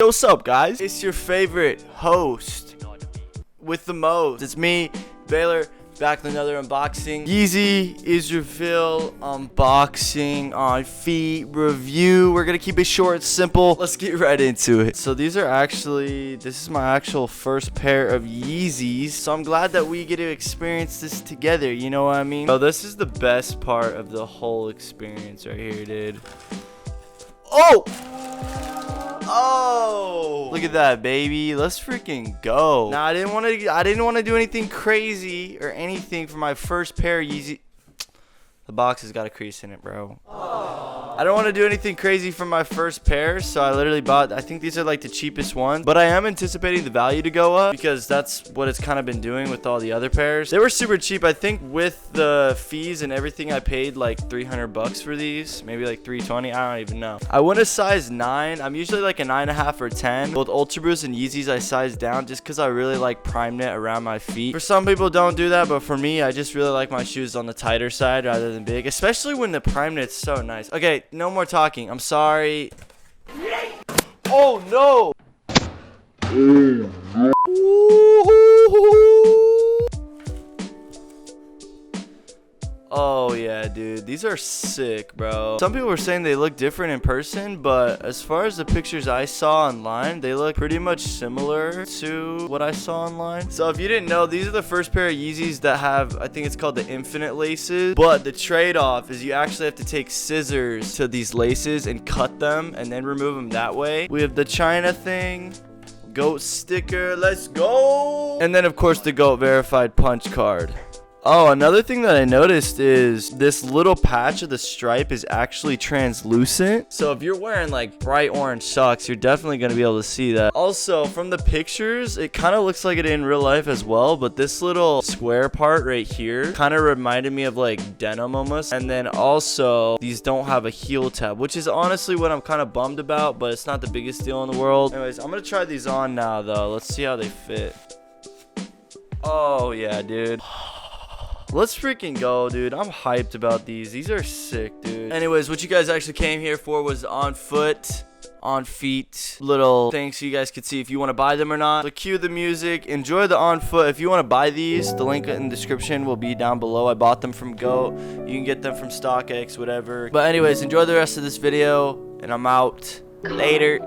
Yo, what's up, guys? It's your favorite host with the most. It's me, Baylor, back with another unboxing. Yeezy Israfil unboxing on feet review. We're gonna keep it short and simple. Let's get right into it. So this is my actual first pair of Yeezys. So I'm glad that we get to experience this together. You know what I mean? So this is the best part of the whole experience right here, dude. Oh, look at that, baby. Let's freaking go. Now, I didn't want to do anything crazy or anything for my first pair of Yeezy. The box has got a crease in it, bro. I don't want to do anything crazy for my first pair, so I literally bought, I think these are like the cheapest ones, but I am anticipating the value to go up because that's what it's kind of been doing with all the other pairs. They were super cheap. I think with the fees and everything, I paid like 300 bucks for these, maybe like 320. I don't even know. I went a size 9. I'm usually like a 9.5 or 10. Both Ultra Boost and Yeezys I sized down just because I really like prime knit around my feet. For some people don't do that, but for me, I just really like my shoes on the tighter side rather than big, especially when the prime knit's so nice. Okay, no more talking. I'm sorry. Oh no. Oh yeah, dude, these are sick, bro. Some people were saying they look different in person, but as far as the pictures I saw online, they look pretty much similar to what I saw online. So if you didn't know, these are the first pair of Yeezys that have, I think it's called the infinite laces, but the trade-off is you actually have to take scissors to these laces and cut them and then remove them that way. We have the China thing, goat sticker, let's go, and then of course the goat verified punch card. Oh, another thing that I noticed is this little patch of the stripe is actually translucent. So if you're wearing like bright orange socks, you're definitely going to be able to see that. Also, from the pictures, it kind of looks like it in real life as well. But this little square part right here kind of reminded me of like denim almost. And then also, these don't have a heel tab, which is honestly what I'm kind of bummed about. But it's not the biggest deal in the world. Anyways, I'm going to try these on now though. Let's see how they fit. Oh yeah, dude. Let's freaking go, dude. I'm hyped about these. These are sick, dude. Anyways, what you guys actually came here for was on foot, on feet, little things so you guys could see if you want to buy them or not. So cue the music. Enjoy the on foot. If you want to buy these, the link in the description will be down below. I bought them from Goat. You can get them from StockX, whatever. But anyways, enjoy the rest of this video, and I'm out. Later.